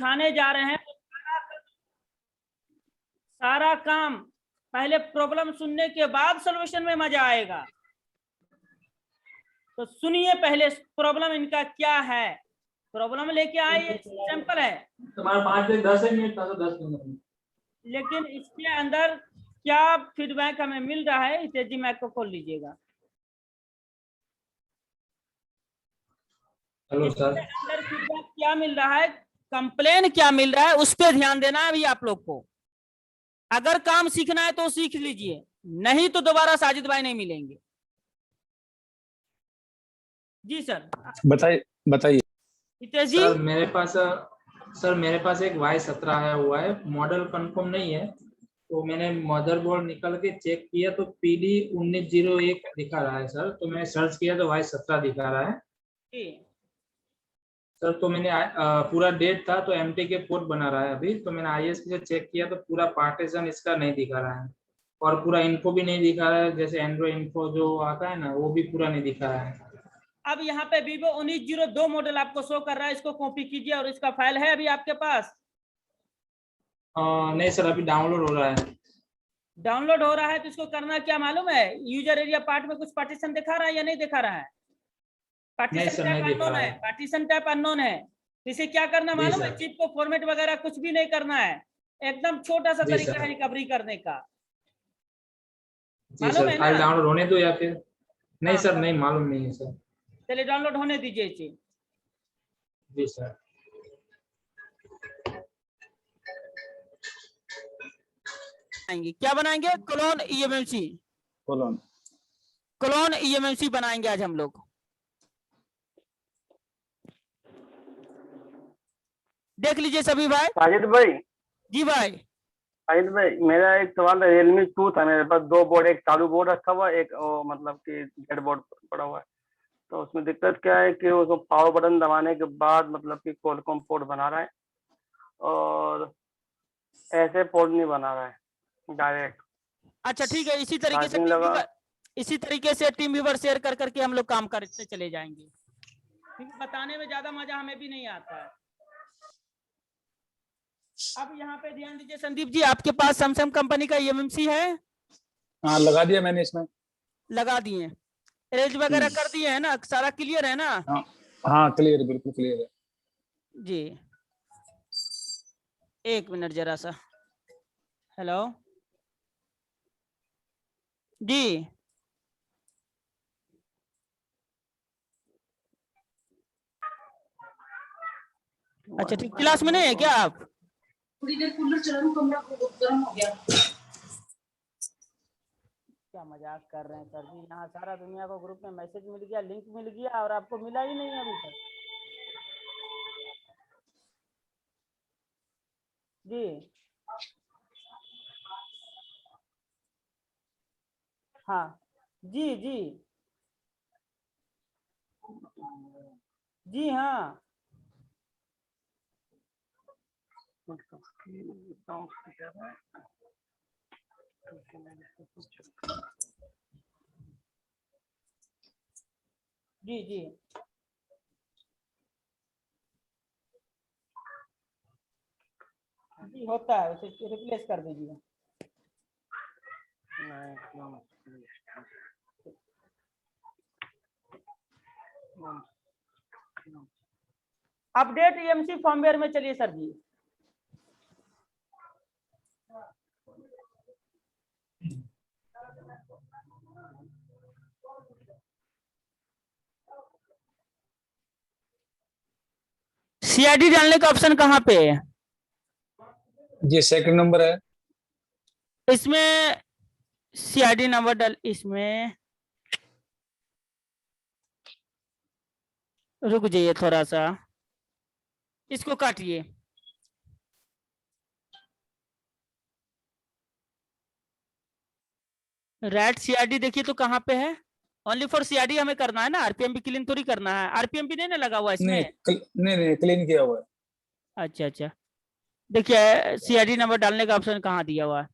सिखाने जा रहे हैं तो सारा काम पहले प्रॉब्लम सुनने के बाद सॉल्यूशन में मजा आएगा। तो सुनिए पहले प्रॉब्लम इनका क्या है, प्रॉब्लम लेके आए, सिंपल है। तुम्हारा 5 से 10 मिनट था तो 10 मिनट, लेकिन इसके अंदर क्या फीडबैक हमें मिल रहा है, इसे जी मैक को खोल लीजिएगा। हेलो इसके सर। अंदर फीडबैक क्या मिल रहा है, कंप्लेन क्या मिल रहा है, उस पर ध्यान देना है अभी आप लोग को। अगर काम सीखना है तो सीख लीजिए, नहीं तो दोबारा साजिद भाई नहीं मिलेंगे। जी सर बताइए बताइए। हितेश जी। सर मेरे पास एक Y17 आया हुआ है, मॉडल कंफर्म नहीं है, तो मैंने मदरबोर्ड निकल के चेक किया तो PD 1901 दिखा रहा है सर। तो मैंने सर्च किया तो Y17 दिखा रहा है जी सर। तो मैंने पूरा डेट था तो MT के पोर्ट बना रहा है अभी, तो मैंने ISP से चेक किया तो पूरा पार्टीशन इसका नहीं दिखा रहा है, और पूरा इन्फो भी नहीं दिखा रहा है, जैसे एंड्रॉइड इन्फो जो आता है ना वो भी पूरा नहीं दिखा रहा है। अब यहाँ पे Vivo 1902 मॉडल आपको शो कर रहा है, इसको कॉपी कीजिए। और इसका फाइल है अभी आपके पास? नहीं सर, अभी डाउनलोड हो रहा है। डाउनलोड हो रहा है तो इसको करना क्या मालूम है, यूजर एरिया पार्ट में कुछ पार्टीशन दिखा रहा है या नहीं दिखा रहा है? नहीं पार्टीशन सर, टाइप नहीं दिखा अननोन रहा है, है। पार्टीशन टाइप अननोन है। तो इसे क्या करना जी मालूम है, सर। चिप को फॉर्मेट वगैरह कुछ भी नहीं करना है, एकदम छोटा सा जी तरीका सर। है रिकवरी करने का, जी मालूम सर, है ना? फाइल डाउनलोड होने दो या फिर? नहीं हाँ सर, नहीं मालूम नहीं है सर। चलिए डाउनलोड होने दीजिए इसे। जी सर। क्या बनाएंगे? क्लोन EMMC, बोलो। क्लोन EMMC बनाएंगे आज हम लोग। देख लीजिए सभी भाई। साजिद भाई, जी भाई। साजिद भाई, मेरा एक सवाल है। Realme 2 था मेरे पास, दो बोर्ड, एक चालू बोर्ड रखा हुआ है, एक मतलब कि डेड बोर्ड पड़ा हुआ है। तो उसमें दिक्कत क्या है कि उसको पावर बटन दबाने के बाद मतलब कि Qualcomm पोर्ट बना रहा है, और ऐसे पोर्ट नहीं बना रहा है डायरेक्ट। अच्छा ठीक है, इसी तरीके से चार्जिंग लगा। टीम व्यूवर शेयर कर करके हम लोग काम करते चले जाएंगे, क्योंकि बताने में ज्यादा मजा हमें भी नहीं आता है। अब यहाँ पे ध्यान दीजिए संदीप जी, आपके पास सैमसंग कंपनी का EMMC है? हाँ लगा दिया मैंने इसमें। लगा दिए, रेज वगैरह कर दिए है ना, सारा क्लियर है ना? हाँ हाँ क्लियर है, बिल्कुल क्लियर है जी एक मिनट जरा सा। हेलो जी। अच्छा ठीक, क्लास में नहीं है क्या आप? थोड़ी देर कूलर चला लूं, कमरा गर्म हो गया। क्या मजाक कर रहे हैं सर जी, यहाँ सारा दुनिया को ग्रुप में मैसेज मिल गया, लिंक मिल गया, और आपको मिला ही नहीं है अभी तक। जी हाँ जी जी जी हाँ जी जी जी होता है, उसे रिप्लेस कर दीजिए। अपडेट EMC फॉर्मवेयर में चलिए सर जी। CID डालने का ऑप्शन कहाँ पे है? जी सेकंड नंबर है इसमें CID नंबर डाल, इसमें रुक जाइए थोड़ा सा, इसको काटिए। रैट CID देखिए तो कहाँ पे है? ओनली फॉर CID हमें करना है ना, RPM भी क्लीन थोड़ी करना है, RPM भी नहीं ना लगा हुआ इसमें। नहीं क्लीन किया हुआ है। अच्छा अच्छा, देखिए CID नंबर डालने का ऑप्शन कहाँ दिया हुआ है?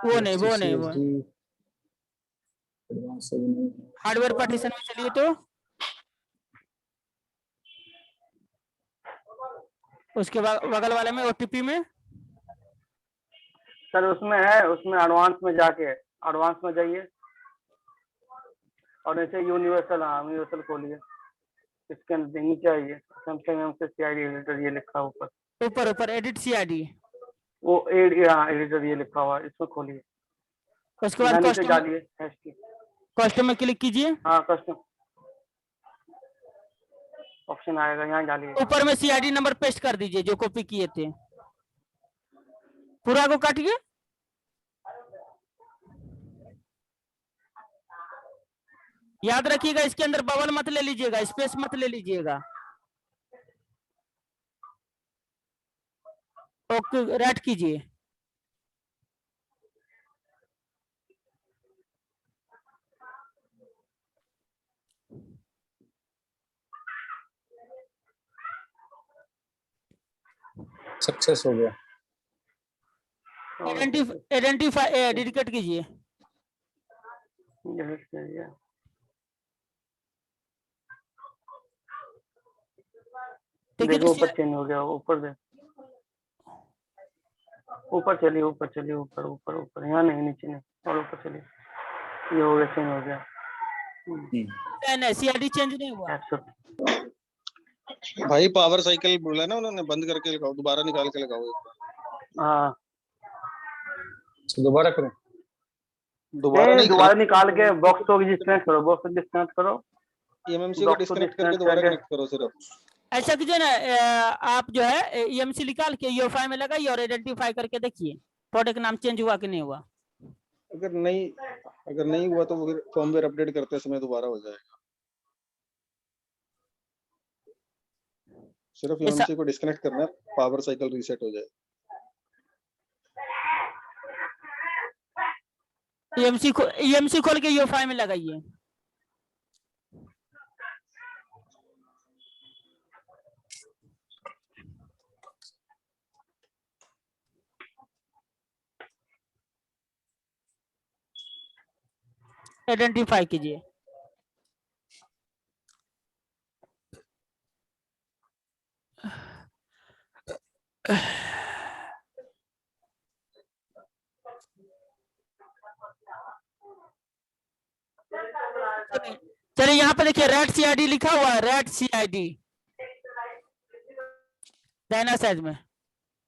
वो नहीं एडवांस हार्डवेयर पार्टीशन में चलिए तो उसके बाद बगल वाले में ओटीपी में सर उसमें है, उसमें एडवांस में जाके एडवांस में जाइए और ऐसे यूनिवर्सल, हाँ यूनिवर्सल खोलिए, इसके अंदर नीचे आइए, सैमसंग एमसी सीआईडी एडिटर ये लिखा है ऊपर, ऊपर ऊपर एडिट सीआईडी, वो हाँ एडिटर ये लिखा हुआ है, इसमें खोलिए, उसके बाद यहाँ नीचे कस्टम डालिए हैश की, कस्टम में क्लिक कीजिए, हाँ कस्टम ऑप्शन आएगा, यहाँ डालिए, ऊपर में सीआईडी नंबर पेस्ट कर दीजिए जो कॉपी किए थे, पूरा को काटिए, याद रखिएगा इसके अंदर बबल मत ले लीजिएगा, स्पेस मत ले लीजिएगा। ओके राइट कीजिए, सक्सेस हो गया। आइडेंटिफाई डेडिकेट कीजिए, डिलीट कीजिए, ठीक है। देखो ऊपर चेंज हो गया, ऊपर से ऊपर चलिए, ऊपर चलिए, ऊपर ऊपर ऊपर, यहाँ नहीं नीचे नहीं, और ऊपर चलिए, ये हो गया, चेंज हो गया, नहीं सीआईडी चेंज नहीं हुआ, भाई पावर साइकिल बोला ना उन्होंने, बंद करके लगाओ, दोबारा निकाल के लगाओ एक बार। हाँ दोबारा करूं? दोबारा नहीं, दोबारा निकाल के बॉक्स को डिस्कनेक्ट करो, बॉक्स को डिस्कनेक्ट करो, ईएमएमसी को डिस्कनेक्ट करके दोबारा कनेक्ट करो सिर्फ। ऐसा कीजिए ना, आप जो है ईएमसी निकाल के यूएफआई में लगाइए और आइडेंटिफाई करके देखिए प्रोडक्ट नाम चेंज हुआ कि नहीं हुआ। अगर नहीं हुआ तो फिर फर्मवेयर अपडेट करते समय दोबारा हो जाएगा। सिर्फ ईएमसी को डिस्कनेक्ट करना है, पावर साइकिल रीसेट हो जाए। ईएमसी खोल के यूएफआई में लगाइए, आइडेंटिफाई कीजिए, चलिए यहाँ पे देखिए रेड सीआईडी लिखा हुआ है, रेड सीआईडी दाहिना साइड में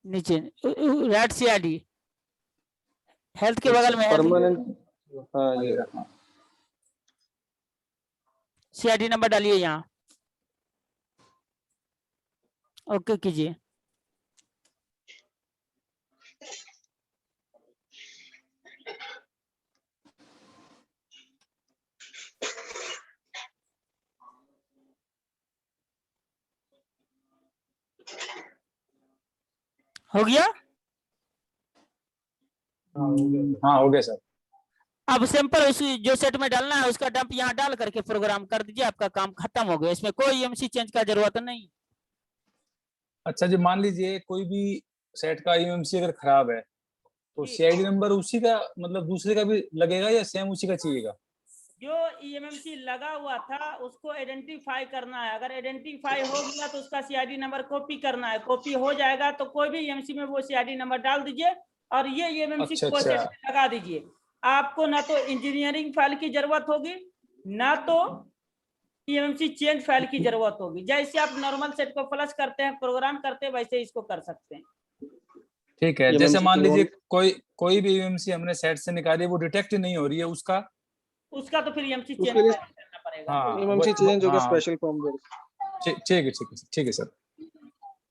नीचे रेड सीआईडी हेल्थ के बगल में परमानेंट, हाँ ये सीआईडी नंबर डालिए यहाँ, ओके कीजिए, हो गया। हाँ हो गया सर। अब सैंपल उस जो सेट में डालना है उसका डंप यहाँ डाल करके प्रोग्राम कर दीजिए, आपका काम खत्म हो गया, इसमें कोई ईएमसी चेंज का जरूरत नहीं। अच्छा जी, मान लीजिए कोई भी सेट का ईएमसी अगर खराब है तो सीआईडी नंबर उसी का मतलब दूसरे का भी लगेगा या सेम उसी का चाहिएगा? जो ईएमसी लगा हुआ था उसको आइडेंटिफाई करना है, अगर आइडेंटिफाई हो गया तो उसका सीआईडी नंबर कॉपी करना है, कॉपी हो जाएगा तो कोई भी ईएमसी में वो सीआईडी नंबर डाल दीजिए और ये ईएमसी को लगा दीजिए। आपको ना तो इंजीनियरिंग फाइल की जरूरत होगी ना तो ईएमसी चेंज फाइल की जरूरत होगी, जैसे आप नॉर्मल सेट को फ्लश करते हैं प्रोग्राम करते हैं वैसे इसको कर सकते हैं। ठीक है, जैसे मान लीजिए कोई भी ईएमसी हमने सेट से निकाली वो डिटेक्ट नहीं हो रही है, उसका तो फिर ईएमसी चेंज करना पड़ेगा। हाँ, ईएमसी चेंज होगा स्पेशल फर्मवेयर। ठीक है सर।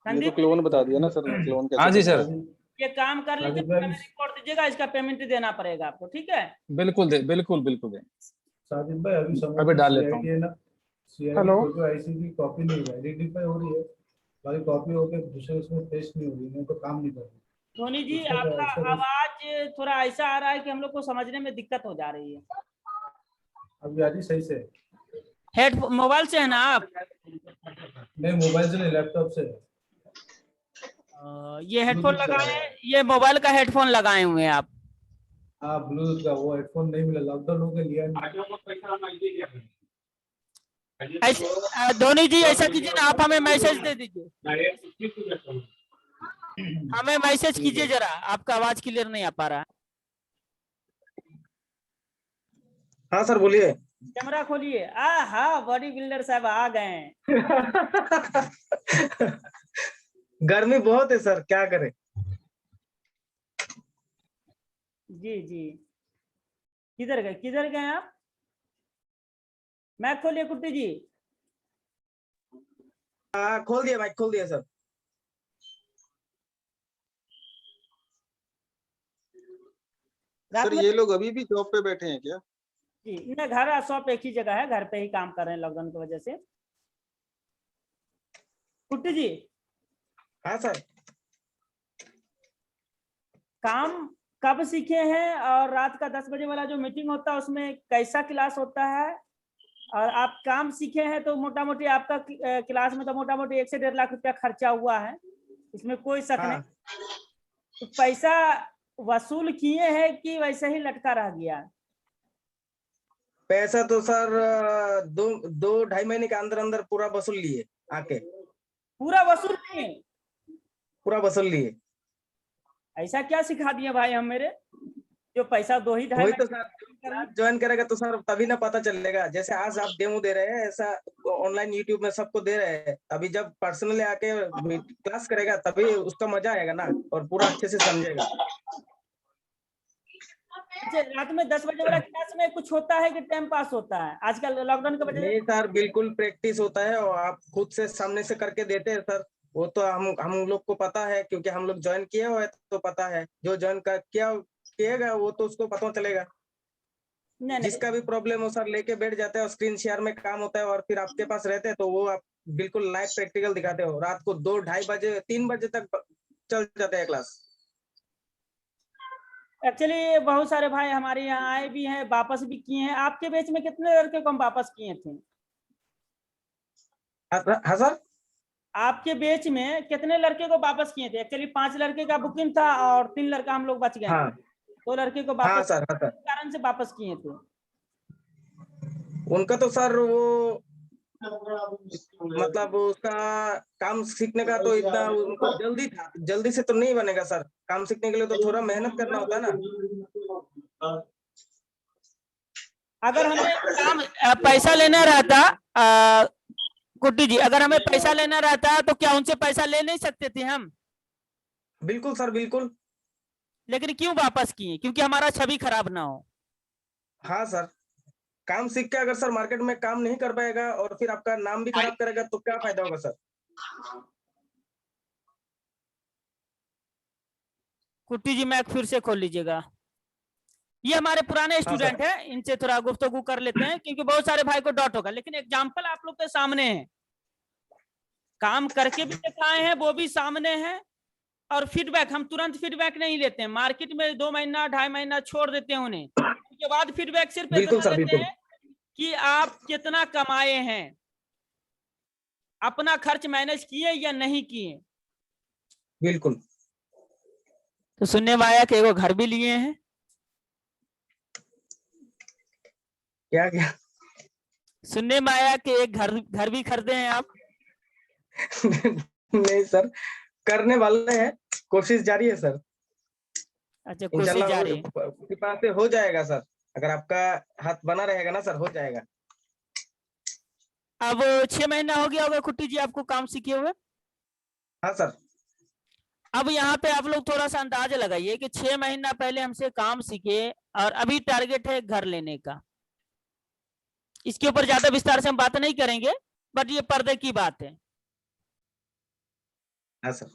ये तो क्लोन बता दिया ना सर, क्लोन कैसे? हाँ जी सर, ये काम कर लीजिए, रिकॉर्ड दीजिएगा, इसका पेमेंट देना पड़ेगा आपको, ठीक है? बिल्कुल दे। साजिद भाई अभी डाल लेता हूँ। हेलो, जो आईसी की कॉपी नहीं है, आइडेंटिफाई हो रही है, वाली कॉपी होकर दूसरे उसमें पेस्ट नहीं हो रही, मेरे को काम नहीं कर रही। धोनी जी आपका आवाज थोड़ा ऐसा आ रहा है कि हम लोग को समझने में दिक्कत हो जा रही है। अभी आ रही सही से? हेड मोबाइल से है ना आप? नहीं मोबाइल से नहीं, लैपटॉप से। ये हेडफोन लगाए, ये मोबाइल का हेडफोन लगाए हुए हैं आप? हाँ ब्लूटूथ का वो हेडफोन नहीं मिला, लॉकडाउन हो गया, लिया नहीं। ऐसे धोनी जी ऐसा कीजिए ना, आप हमें मैसेज दे दीजिए, हमें मैसेज कीजिए जरा, आपका आवाज क्लियर नहीं आ पा रहा है। हाँ सर बोलिए। कैमरा खोलिए। हाँ, बॉडी बिल्डर साहब आ गए हैं। गर्मी बहुत है सर, क्या करें। जी जी, किधर गए आप? मैक खोलिए कुट्टी जी। हाँ खोल दिया, माइक खोल दिया सर। रात सर में ये लोग अभी भी जॉब पे बैठे हैं क्या? जी, इन्हें घर शॉप एक ही जगह है, घर पे ही काम कर रहे हैं लॉकडाउन की वजह से। कुट्टी जी, हाँ सर। काम कब सीखे हैं और रात का 10 बजे वाला जो मीटिंग होता है उसमें कैसा क्लास होता है? और आप काम सीखे हैं तो मोटा मोटी आपका क्लास में तो मोटा मोटी 1 से 1.5 लाख रुपया खर्चा हुआ है, इसमें कोई शक हाँ। नहीं। तो पैसा वसूल किए हैं कि वैसे ही लटका रह गया? पैसा तो सर 2-2.5 महीने के अंदर अंदर पूरा वसूल लिए आके। पूरा वसूल किए? पूरा वसूल लिए। ऐसा क्या सिखा दिए भाई हम मेरे, जो पैसा 2-2.5 वही तो महीने सर, ज्वाइन करेगा तो सर तभी ना पता चलेगा। जैसे आज आप डेमो दे रहे हैं, ऐसा ऑनलाइन यूट्यूब में सबको दे रहे हैं। अभी जब पर्सनली आके क्लास करेगा तभी उसका मजा आएगा ना, और पूरा अच्छे से समझेगा। अच्छा, रात में 10 बजे वाला क्लास में कुछ होता है कि टाइम पास होता है आजकल लॉकडाउन की वजह से? नहीं सर, बिल्कुल प्रैक्टिस होता है, और आप खुद से सामने से करके देते हैं सर। वो तो हम लोग को पता है, क्योंकि हम लोग ज्वाइन किए हुए तो पता है। जो ज्वाइन किएगा वो तो उसको पता चलेगा। नहीं जिसका भी प्रॉब्लम हो सर लेके बैठ जाते हैं, और स्क्रीन शेयर में काम होता है, और फिर आपके पास रहते हैं तो वो आप बिल्कुल लाइव प्रैक्टिकल दिखाते हो। रात को 2-2:30 बजे 3 बजे तक चल जाते हैं क्लास। एक्चुअली बहुत सारे भाई हमारे यहाँ आए भी हैं, वापस भी किए हैं। आपके बैच में कितने लड़के को हम वापस किए थे? हाँ सर। आपके बैच में कितने लड़के को वापस किए थे? एक्चुअली 5 लड़के का बुकिंग था और 3 लड़का हम लोग बच गए। हाँ 2 लड़के को हाँ वापस सर, हाँ सर। किस कारण से वापस किए थे? उनका तो सर वो मतलब उसका काम सीखने का तो इतना उनको जल्दी था, जल्दी से तो नहीं बनेगा सर। काम सीखने के लिए तो थोड़ा मेहनत करना होता है ना। अगर हमें काम पैसा लेना रहता कुट्टी जी, अगर हमें पैसा लेना रहता तो क्या उनसे पैसा ले नहीं सकते थे हम? बिल्कुल सर, बिल्कुल। लेकिन क्यों वापस किए? क्योंकि हमारा छवि खराब ना हो। हाँ सर, काम सीख के अगर सर मार्केट में काम नहीं कर पाएगा और फिर आपका नाम भी खराब करेगा तो क्या फायदा होगा सर? कुट्टी जी मैक फिर से खोल लीजिएगा। ये हमारे पुराने स्टूडेंट हैं, इनसे थोड़ा गुफ्तगू कर लेते हैं क्योंकि बहुत सारे भाई को डाउट होगा। लेकिन एग्जाम्पल आप लोग के सामने है, काम करके भी दिखाए हैं, वो भी सामने है। और फीडबैक हम तुरंत फीडबैक नहीं लेते हैं, मार्केट में 2 महीना 2.5 महीना छोड़ देते हैं उन्हें। उसके बाद फीडबैक सिर्फ बिल्कुल इतना सर, लेते बिल्कुल। हैं कि आप कितना कमाए हैं, अपना खर्च मैनेज किए या नहीं किए। बिल्कुल। तो सुनने में आया कि वो घर भी लिए हैं। क्या? सुनने में आया कि एक घर भी खरीदे हैं आप। नहीं सर, करने वाले हैं, कोशिश जारी है सर। अच्छा, कोशिश जारी है। कृपा से हो जाएगा सर, अगर आपका हाथ बना रहेगा ना सर, हो जाएगा। अब 6 महीना हो गया होगा कुट्टी जी आपको काम सीखे हुए? हाँ सर। अब यहाँ पे आप लोग थोड़ा सा अंदाजा लगाइए कि 6 महीना पहले हमसे काम सीखे और अभी टारगेट है घर लेने का। इसके ऊपर ज्यादा विस्तार से हम बात नहीं करेंगे, बट ये पर्दे की बात है। हाँ सर।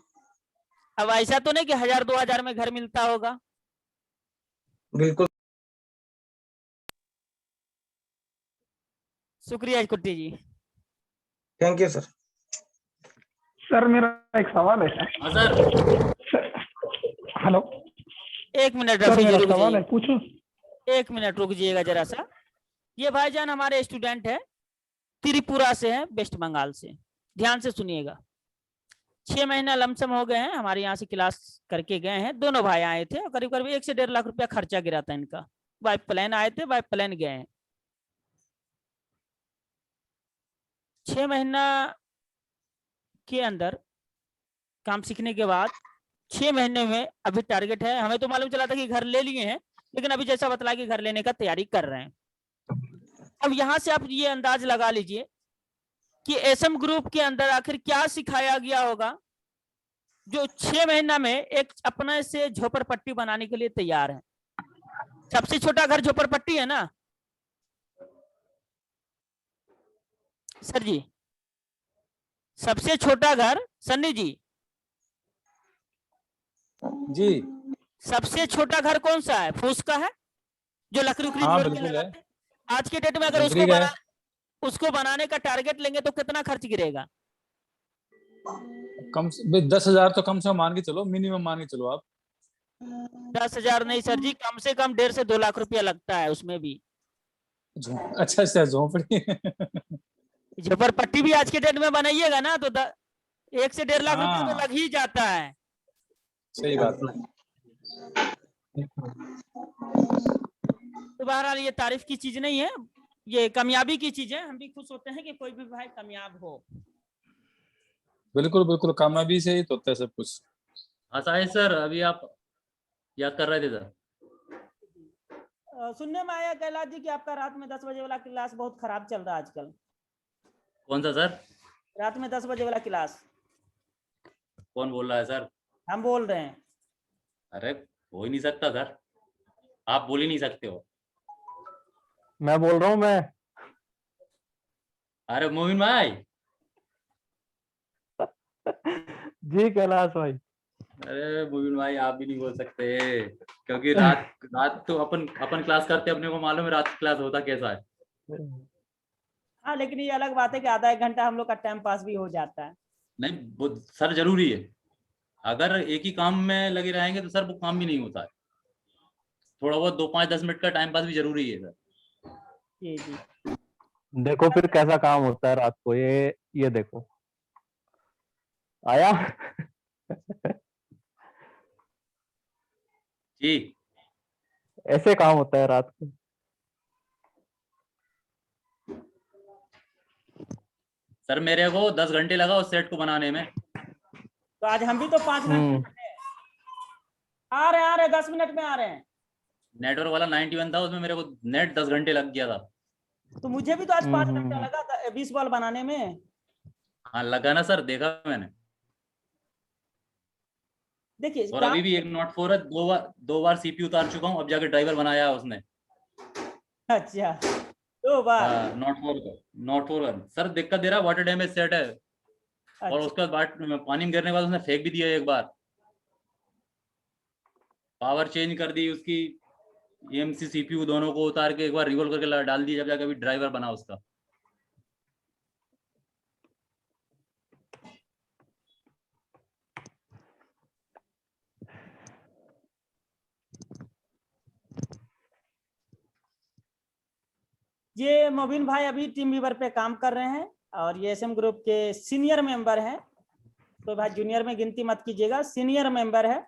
अब ऐसा तो नहीं कि 1000-2000 में घर मिलता होगा। बिल्कुल। शुक्रिया Kutty ji. Thank you sir. Sir मेरा एक सवाल है sir. Hello, 1 minute sir Rafi मेरा रुक सवाल जाइए। है, पूछूं? 1 मिनट रुक जाइएगा जरा सा। ये भाईजान हमारे स्टूडेंट है, त्रिपुरा से है, वेस्ट बंगाल से। ध्यान से सुनिएगा। 6 महीना लमसम हो गए हैं, हमारे यहाँ से क्लास करके गए हैं। दोनों भाई आए थे और करीब करीब 1 से 1.5 लाख रुपया खर्चा गिरा था इनका। बाय प्लेन आए थे, बाय प्लेन गए हैं। 6 महीना के अंदर काम सीखने के बाद 6 महीने में अभी टारगेट है, हमें तो मालूम चला था कि घर ले लिए हैं, लेकिन अभी जैसा बतला कि घर लेने का तैयारी कर रहे हैं। अब यहां से आप ये अंदाज लगा लीजिए कि एसएम ग्रुप के अंदर आखिर क्या सिखाया गया होगा जो 6 महीना में एक अपने से झोपड़पट्टी बनाने के लिए तैयार है। सबसे छोटा घर झोपड़पट्टी है ना सर जी? सबसे छोटा घर सन्नी जी, जी सबसे छोटा घर कौन सा है? फूस का है जो लकड़ी उकड़ी हाँ, जोड़ के बिल्कुल है। लगाते हैं। आज के डेट में अगर लकड़ी का है। उसको बनाने का टारगेट लेंगे तो कितना खर्च गिरेगा? कम से 10,000 तो कम से कम मान के चलो, मिनिमम मान के चलो आप। 10,000 नहीं सर जी, कम से कम 1.5 से 2 लाख रुपया लगता है उसमें भी। अच्छा अच्छा, झोंपड़ी झोपड़पट्टी भी आज के डेट में बनाइएगा ना तो 1 से 1.5 लाख रुपया तो हाँ। लग ही जाता है। सही बात है। तो बहरहाल ये तारीफ की चीज नहीं है, ये कामयाबी की चीज है। हम भी खुश होते हैं कि कोई भी भाई कामयाब हो। बिल्कुल बिल्कुल, कामयाबी से ही तो होता है सब कुछ। हाँ साहिल सर, अभी आप याद कर रहे थे सर। सुनने में आया कैलाश जी कि आपका रात में 10 बजे वाला क्लास बहुत खराब चल रहा है आजकल। कौन सा सर? रात में 10 बजे वाला क्लास। कौन बोल रहा है सर? हम बोल रहे हैं। अरे हो ही नहीं सकता सर, आप बोल ही नहीं सकते हो। मैं बोल रहा हूँ मैं। अरे मोहिन भाई। जी कैलाश भाई। अरे मोहिन भाई आप भी नहीं बोल सकते, क्योंकि रात तो अपन क्लास करते, अपने को मालूम है रात क्लास होता कैसा है। हाँ लेकिन ये अलग बात है कि आधा 1 घंटा हम लोग का टाइम पास भी हो जाता है। नहीं वो सर जरूरी है, अगर एक ही काम में लगे रहेंगे तो सर वो काम भी नहीं होता है। थोड़ा बहुत 2-5-10 मिनट का टाइम पास भी जरूरी है सर। जी जी। देखो फिर कैसा काम होता है रात को, ये देखो आया। जी ऐसे काम होता है रात को। सर मेरे को 10 घंटे लगा उस सेट को बनाने में। तो आज हम भी तो 5 घंटे आ रहे 10 मिनट में आ रहे हैं। नेटवर्क वाला 91 था, उसमें मेरे को नेट 10 घंटे लग गया था। तो मुझे भी तो आज 5 घंटा लगा था 20 बॉल बनाने में। हाँ लगा ना सर, देखा मैंने। देखिए और अभी भी एक नॉट 4 है, दो बार सीपी उतार चुका हूँ, अब जाके ड्राइवर बनाया है उसने। अच्छा 2 बार। नॉट 4 का सर दिक्कत दे रहा, वाटर डैमेज सेट है। अच्छा। और उसके बाद पानी में गिरने के बाद उसने फेंक भी दिया एक बार। पावर चेंज कर दी उसकी, EMC CPU दोनों को उतार के एक बार रिवॉल्व करके डाल दिया, जब जाके अभी ड्राइवर बना उसका। ये मोबिन भाई अभी टीम वीवर पे काम कर रहे हैं और ये एसएम ग्रुप के सीनियर मेंबर हैं। तो भाई जूनियर में गिनती मत कीजिएगा, सीनियर मेंबर है।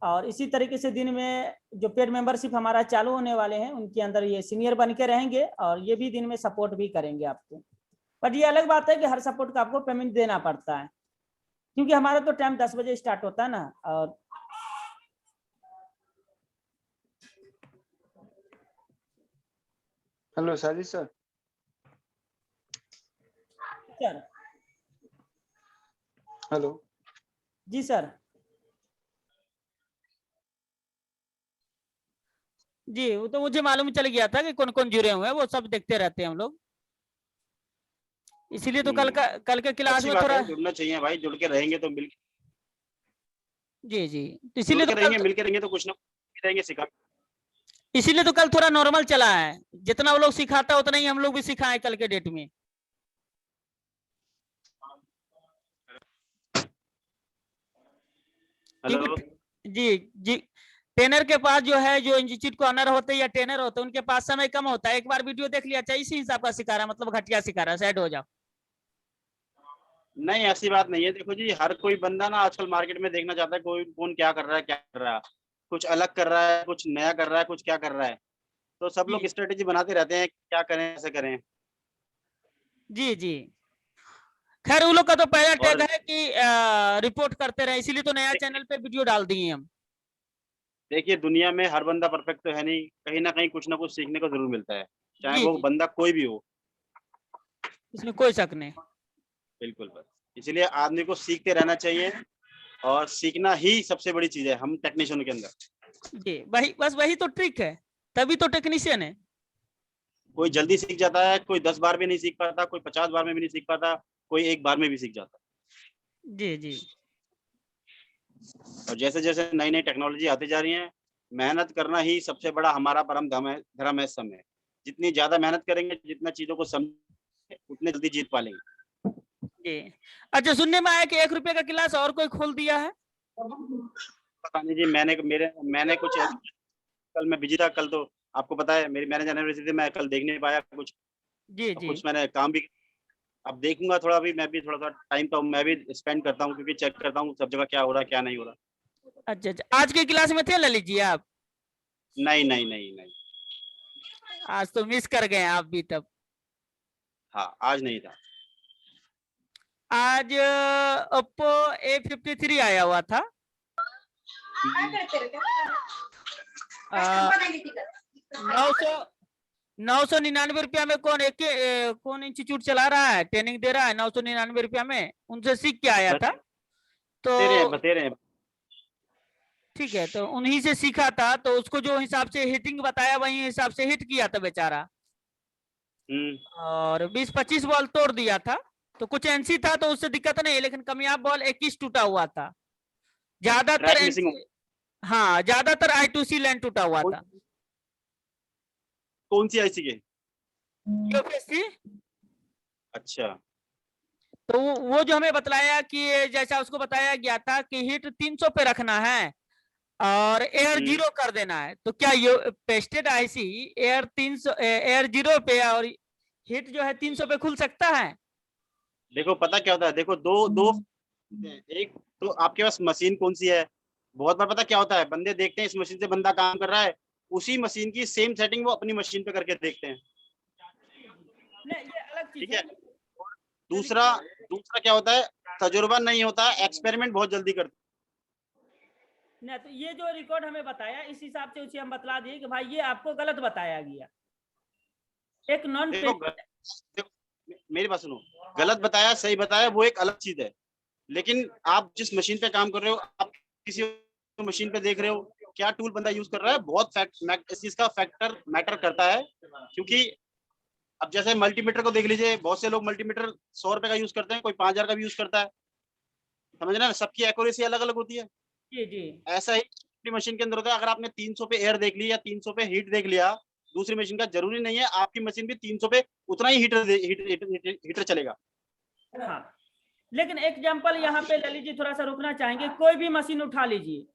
और इसी तरीके से दिन में जो पेड मेंबरशिप हमारा चालू होने वाले हैं उनके अंदर ये सीनियर बन के रहेंगे और ये भी दिन में सपोर्ट भी करेंगे आपको। बट ये अलग बात है कि हर सपोर्ट का आपको पेमेंट देना पड़ता है, क्योंकि हमारा तो टाइम 10 बजे स्टार्ट होता है ना। और hello Sajid sir. Sir hello जी सर। जी वो तो मुझे मालूम चल गया था कि कौन कौन जुड़े हुए हैं, वो सब देखते रहते हैं हम लोग। इसीलिए तो कल के क्लास में थोड़ा जुड़ना चाहिए भाई, जुड़ के रहेंगे तो मिल जी जी, इसीलिए तो मिलके रहेंगे तो कुछ ना रहेंगे सिखा। इसीलिए तो कल थोड़ा नॉर्मल चला है, जितना वो लोग सिखाता उतना ही हम लोग भी सिखाए कल के डेट में। हेलो जी जी, ट्रेनर के पास जो है, जो इंस्टीट्यूट को ऑनर होते हैं या ट्रेनर होते हैं, उनके पास समय कम होता है। एक बार वीडियो देख लिया चाहिए, इसी हिसाब का सिखा रहा, मतलब घटिया सिखा रहा, साइड हो जाओ। नहीं, ऐसी बात नहीं है। देखो जी, हर कोई बंदा ना आजकल मार्केट में देखना चाहता है कोई कौन क्या कर रहा है, क्या कर रहा है, कुछ अलग कर रहा है, कुछ नया कर रहा है, कुछ क्या कर रहा है। तो सब लोग जी। स्ट्रेटेजी बनाते रहते हैं, क्या करें, ऐसे करें। जी जी। खैर उन लोग का तो पहला और टैग है कि रिपोर्ट करते रहे, इसीलिए तो नया चैनल पे वीडियो डाल दिए हम। देखिए, दुनिया में हर बंदा परफेक्ट तो है नहीं, कहीं ना कहीं कुछ ना कुछ सीखने को जरूर मिलता है, चाहे जी वो जी, बंदा कोई भी हो। इसमें कोई शक नहीं। बिल्कुल, बस इसलिए आदमी को सीखते रहना चाहिए, और सीखना ही सबसे बड़ी चीज है हम टेक्नीशियन के अंदर। जी, वही बस वही तो ट्रिक है, तभी तो टेक्नीशियन है। कोई जल्दी सीख जाता है, कोई 10 बार भी नहीं सीख पाता, कोई 50 बार में भी नहीं सीख पाता, कोई एक बार में भी सीख जाता है। जी जी। और जैसे जैसे नई नई टेक्नोलॉजी आती जा रही है, मेहनत करना ही सबसे बड़ा हमारा परम धर्म है इस समय। जितनी ज्यादा मेहनत करेंगे, जितना चीजों को समझेंगे, उतने जल्दी जीत पालेंगे। जी। अच्छा, सुनने में आया कि 1 रुपए का गिलास और कोई खोल दिया है। पता नहीं जी, मैंने कुछ, कल मैं बिजी था, कल तो आपको पता है मेरी मैरिज एनिवर्सरी थी, मैं कल देख नहीं पाया कुछ। जी जी। कुछ मैंने काम भी, अब देखूंगा थोड़ा भी, मैं भी थोड़ा सा टाइम तो मैं भी स्पेंड करता हूँ, क्योंकि चेक करता हूँ सब जगह क्या हो रहा है, क्या नहीं हो रहा। अच्छा अच्छा, आज के क्लास में थे ललित जी आप? नहीं नहीं नहीं नहीं, आज तो मिस कर गए आप भी तब। हाँ आज नहीं था। आज ओप्पो A53 आया हुआ था। 999 रुपया में कौन इंस्टीट्यूट चला रहा है, ट्रेनिंग दे रहा है 999 रुपया में, उनसे सीख के आया था। तो बते रहे हैं। ठीक है, तो उन्हीं से सीखा था, तो उसको जो हिसाब से हिटिंग बताया वही हिसाब से हिट किया था बेचारा, और 20-25 बॉल तोड़ दिया था। तो कुछ एनसी था तो उससे दिक्कत नहीं है, लेकिन कमियाब बॉल 21 टूटा हुआ था। ज्यादातर हाँ, ज्यादातर I2C लाइन टूटा हुआ था। कौन सी आईसी के? UPSC। अच्छा, तो वो जो हमें बतलाया कि जैसा उसको बताया गया था कि हिट 300 पे रखना है और एयर 0 कर देना है। तो क्या ये पेस्टेड आईसी एयर 0 पे और हिट जो है 300 पे खुल सकता है? देखो पता क्या होता है, देखो दो एक तो आपके पास मशीन कौन सी है। बहुत बार पता क्या होता है, बंदे देखते हैं इस मशीन से बंदा काम कर रहा है, उसी मशीन की सेम सेटिंग वो अपनी मशीन पे करके देखते हैं। नहीं, ये अलग चीज ठीक है। दूसरा क्या होता है, तजुर्बा नहीं होता, एक्सपेरिमेंट बहुत जल्दी करते नहीं, तो ये जो रिकॉर्ड हमें बताया इस हिसाब से उसे हम बतला दिए कि भाई ये आपको गलत बताया गया। एक नॉन मेरी बात सुनो, गलत बताया सही बताया वो एक अलग चीज है, लेकिन आप जिस मशीन पे काम कर रहे हो, आप किसी मशीन पे देख रहे हो, क्या टूल बंदा यूज कर रहा है, बहुत इस चीज का फैक्टर मैटर करता है। क्योंकि अब जैसे मल्टीमीटर को देख लीजिए, बहुत से लोग मल्टीमीटर 100 रुपए का यूज करते हैं, कोई 5000 का भी यूज करता है, समझ रहे हैं, सबकी एक्यूरेसी अलग अलग होती है। जी जी। ऐसा ही अपनी मशीन के अंदर होता है। अगर आपने 300 पे एयर देख लिया, 300 पे हीट देख लिया दूसरी मशीन का, जरूरी नहीं है आपकी मशीन भी 300 पे उतना ही हीटर चलेगा। हाँ, लेकिन एग्जांपल यहाँ पे ललित जी थोड़ा सा रुकना चाहेंगे। कोई भी मशीन उठा लीजिए,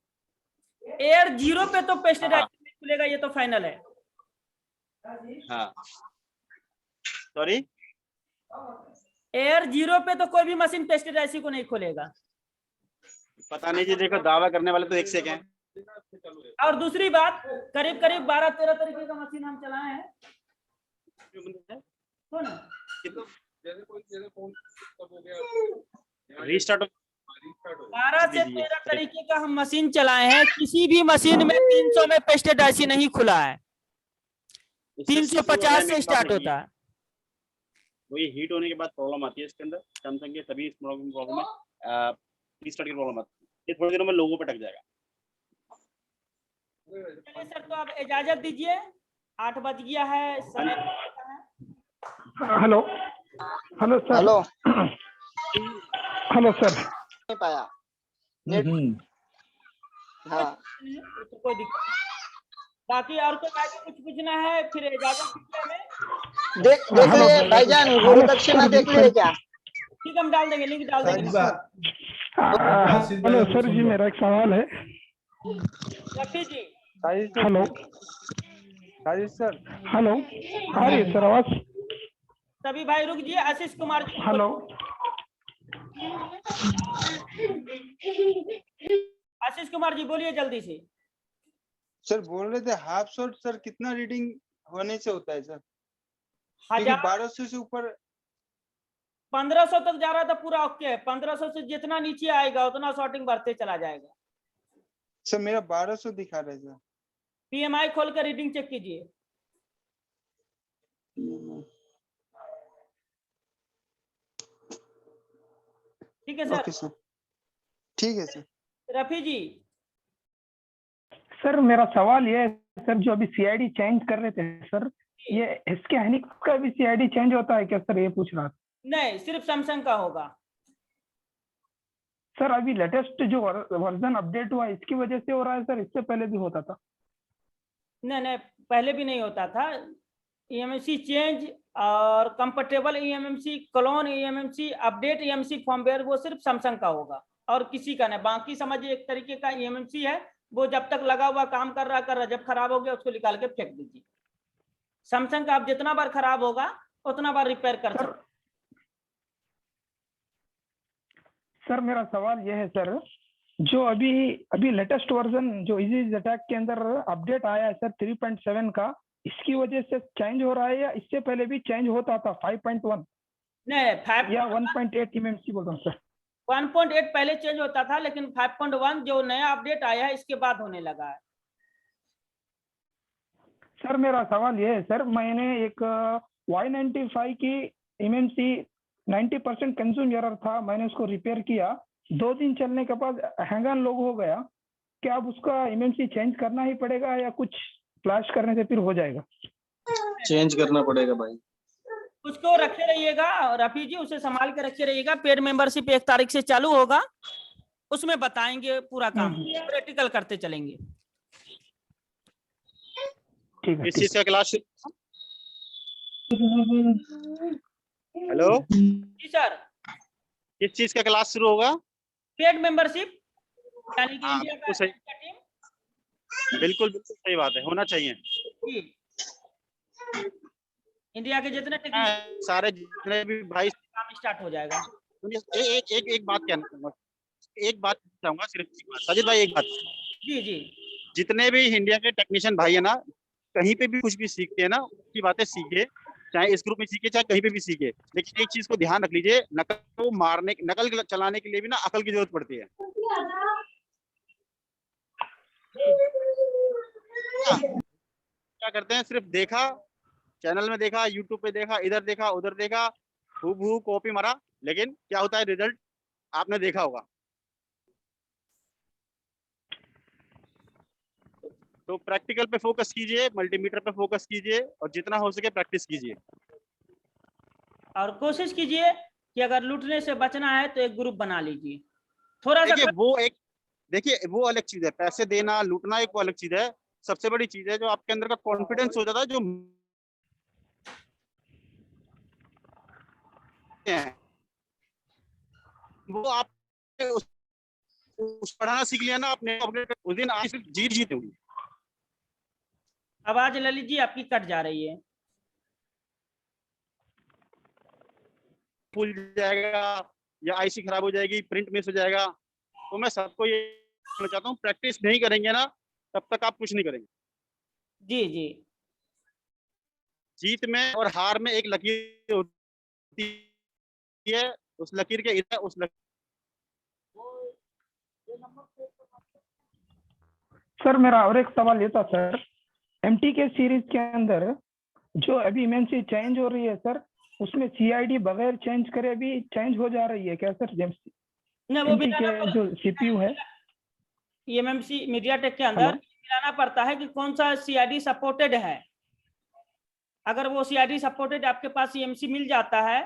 एयर 0 पे तो पेस्टेड आईसी नहीं खुलेगा, ये तो फाइनल है। हाँ सॉरी, एयर 0 पे तो कोई भी मशीन पेस्टेड आईसी को नहीं खोलेगा। पता नहीं जी, देखो दावा करने वाले तो एक से एक हैं। और दूसरी बात, करीब करीब 12-13 तरीके का मशीन हम चलाए हैं। तो ना रीस्टार्ट 12 से 13 तरीके का हम मशीन चलाए हैं, किसी भी मशीन में 300 में पेस्टेड आईसी नहीं खुला है। 350 से स्टार्ट होता है। वही हीट होने के बाद प्रॉब्लम आती है इसके अंदर, सैमसंग के सभी प्रॉब्लम है, रीस्टार्ट की प्रॉब्लम आती है। ये थोड़ी देर में लोगों पे टक जाएगा। चलिए सर, तो आप इजाजत दीजिए, 8 बज गया है, समय hello hello sir. Hello sir. नहीं पाया हाँ, तो कोई दिक्कत नहीं। बाकी और कोई बाकी कुछ पूछना है फिर इजाजत दीजिए हमें। देख लिए भाईजान, गुरु दक्षिणा देख लिए क्या? ठीक, हम डाल देंगे, लिंक डाल देंगे। हेलो सर जी, मेरा एक सवाल है। Rafi ji. Hello sir. Hello, आ रही है सर आवाज? सभी भाई रुक जाइए, आशीष कुमार जी। हेलो आशीष कुमार जी बोलिए जल्दी से। सर बोल रहे थे हाफ शॉट सर कितना रीडिंग होने से होता है सर? क्योंकि 1200 से ऊपर 1500 तक जा रहा था पूरा ओके है। 1500 से जितना नीचे आएगा उतना शॉर्टिंग बढ़ते चला जाएगा। सर मेरा 1200 दिखा रहा है सर। पीएमआई खोल कर रीडिंग चेक कीजिए। ठीक है सर। ओके सर, ठीक है सर। रफी जी। सर मेरा सवाल ये है सर, जो अभी सीआईडी चेंज कर रहे थे सर, ये इसके हैनिक का भी सीआईडी चेंज होता है क्या सर? ये पूछ रहा था। नहीं, सिर्फ सैमसंग का होगा। सर अभी लेटेस्ट जो वर्जन अपडेट हुआ इसकी वजह से हो रहा है सर, इससे पहले भी होता था? नहीं, पहले भी नहीं होता था। ईएमएमसी चेंज और comfortable eMMC, clone eMMC, update eMMC firmware वो सिर्फ सैमसंग का होगा और किसी का नहीं। बाकी समझिए एक तरीके का ईएमएमसी है, वो जब तक लगा हुआ काम कर रहा, जब खराब हो गया उसको निकाल के फेंक दीजिए। सैमसंग का आप जितना बार खराब होगा उतना बार रिपेयर कर सकते। सर मेरा सवाल यह है सर, जो अभी लेटेस्ट वर्जन जो इजी अटैक के अंदर अपडेट आया है सर 3.7 का, इसकी वजह से चेंज हो रहा है या इससे पहले भी चेंज होता था 5.1? नहीं, 5 या 1.8 ईएमएमसी बोल रहा हूँ सर। 1.8 पहले चेंज होता था, लेकिन 5.1 जो नया अपडेट आया है इसके बाद होने लगा है। सर मेरा सवाल ये है सर, मैंने एक Y95 की ईएमएमसी 90% कंज्यूम एरर था, मैंने उसको रिपेयर किया, 2 दिन चलने के बाद हैंग ऑन लोग हो गया। क्या अब उसका ईएमएमसी चेंज करना ही पड़ेगा या कुछ फ्लैश करने से फिर हो जाएगा? चेंज करना पड़ेगा भाई। उसको रखे रहिएगा रफी जी, उसे संभाल के रखे रहिएगा। पेड मेंबरशिप 1 तारीख से चालू होगा, उसमें बताएंगे पूरा काम, प्रैक्टिकल करते चलेंगे। इस चीज का क्लास। हेलो जी सर। किस चीज का क्लास शुरू होगा? पेड मेंबरशिप, यानी कि इंडिया बिल्कुल सही, बिल्कुल सही बात है, होना चाहिए। इंडिया के जितने सारे जितने भी भाई काम स्टार्ट हो जाएगा। एक बात कहना चाहूंगा, एक बात चाहूंगा, सिर्फ एक बात साजिद भाई, एक बात। जी। जितने भी इंडिया के टेक्नीशियन भाई है ना, कहीं पे भी कुछ भी सीखते हैं ना, उसकी बातें सीखे, चाहे इस ग्रुप में सीखे चाहे कहीं पे भी सीखे, लेकिन एक चीज को ध्यान रख लीजिए, नकल को मारने, नकल चलाने के लिए भी ना अकल की जरूरत पड़ती है। क्या करते हैं, सिर्फ देखा, चैनल में देखा, यूट्यूब पे देखा, इधर देखा, उधर देखा, हूबहू कॉपी मारा, लेकिन क्या होता है रिजल्ट आपने देखा होगा। तो प्रैक्टिकल पे फोकस कीजिए, मल्टीमीटर पे फोकस कीजिए और जितना हो सके प्रैक्टिस कीजिए। और कोशिश कीजिए कि अगर लूटने से बचना है तो एक ग्रुप बना लीजिए। थोड़ा सा देखिए वो अलग चीज है, पैसे देना लूटना एक वो अलग चीज है। सबसे बड़ी चीज है जो आपके अंदर का कॉन्फिडेंस हो जाता है, जो वो आप उस पढ़ाना सीख लिया ना आपने, उस दिन आप सिर्फ जीत होगी। आवाज ललित जी आपकी कट जा रही है। फूल जाएगा या आईसी खराब हो जाएगी, प्रिंट मिस हो जाएगा। तो मैं सबको ये कहना चाहता हूँ, प्रैक्टिस नहीं करेंगे ना तब तक आप कुछ नहीं करेंगे। जी। जीत में और हार में एक लकीर होती है, उस लकीर के इधर उस लकीर। सर मेरा और एक सवाल ये था सर, एमटी के सीरीज के अंदर जो अभी ईएमएमसी चेंज हो रही है सर, उसमें सीआईडी बगैर चेंज करे भी चेंज हो जा रही है क्या सर? एमटी के जो सीपीयू है ईएमएमसी मीडियाटेक के अंदर मिलाना पड़ता है कि कौन सा सीआईडी सपोर्टेड है। अगर वो सीआईडी सपोर्टेड आपके पास ईएमसी मिल जाता है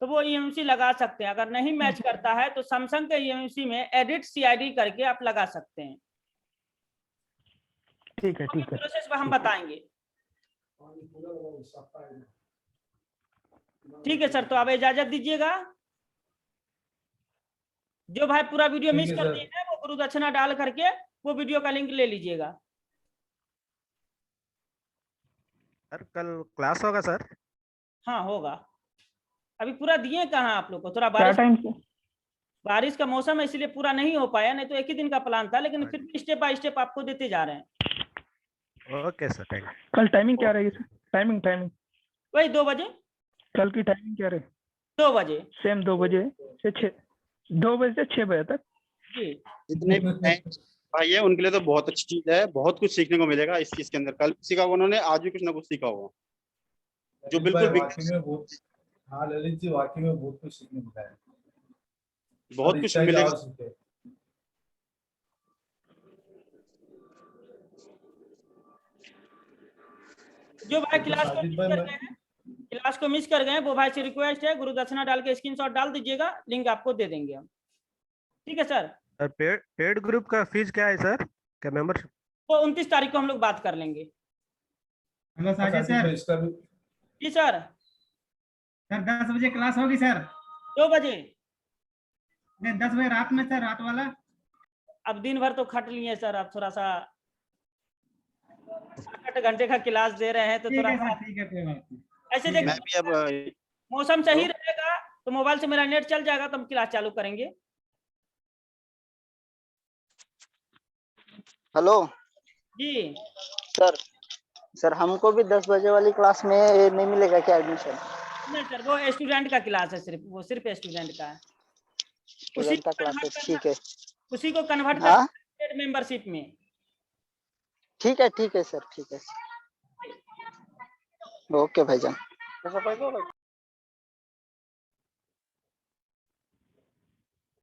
तो वो ईएमसी लगा सकते हैं। अगर नहीं मैच करता है तो सैमसंग के ईएमसी में एडिट सीआईडी करके आप लगा सकते हैं। ठीक है प्रोसेस हम बताएंगे। ठीक है सर, तो आप इजाजत दीजिएगा। जो भाई पूरा वीडियो मिस कर दिए हैं वो गुरु दक्षिणा डाल करके वो वीडियो का लिंक ले लीजिएगा। सर कल क्लास होगा सर? हाँ होगा। अभी पूरा दिए कहाँ आप लोग को? थोड़ा क्या टाइम से? बारिश का मौसम है इसलिए पूरा नहीं हो पाया, नहीं तो एक ही दिन का प्लान था, लेकिन फिर भी स्टेप बाय स्टेप आपको देते जा रहे हैं। Okay sir, thank you. कल टाइमिंग क्या रहेगी सर? टाइमिंग वही 2 बजे। कल की टाइमिंग क्या रहेगी? 2 बजे सेम 2 बजे से 6, 2 बजे से 6 बजे तक। जी। जितने भी भाई है उनके लिए तो बहुत अच्छी चीज है, बहुत कुछ सीखने को मिलेगा इस चीज के अंदर। कल सीखा होगा उन्होंने, आज भी कुछ ना कुछ सीखा होगा जो बिल्कुल वाकई में बहुत, हाँ ललित जी वाकई में बहुत कुछ सीखने मिला है, बहुत कुछ मिलेगा। जो भाई क्लास को मिस कर गए वो भाई से रिक्वेस्ट है, गुरु दक्षिणा डाल के स्क्रीनशॉट डाल दीजिएगा, लिंक आपको दे देंगे हम। ठीक है सर। पेड ग्रुप का फीस क्या है सर? क्या मेंबरशिप? तो 29 तारीख को हम लोग बात कर लेंगे। Hello Sajid sir. जी सर। सर 10 बजे क्लास होगी सर? 2 बजे। नहीं 10 बजे रात में सर, रात वाला। अब दिन भर तो खट लिए सर, अब थोड़ा सा 8 घंटे का क्लास दे रहे हैं तो ठीक थोड़ा है सा सर, ठीक है, कोई बात नहीं। ऐसे मैं देखिए भी अब मौसम सही रहेगा तो मोबाइल से मेरा नेट चल जाएगा तो हम क्लास चालू करेंगे। हेलो जी सर हमको भी 10 बजे वाली क्लास में नहीं मिलेगा क्या एडमिशन? नहीं सर, वो स्टूडेंट का क्लास है, वो सिर्फ स्टूडेंट का है। उसी स्टूडेंट का क्लास है, ठीक है। उसी को कन्वर्ट हाँ कर मेंबरशिप में। ठीक है सर, ठीक है। ओके भाईजान।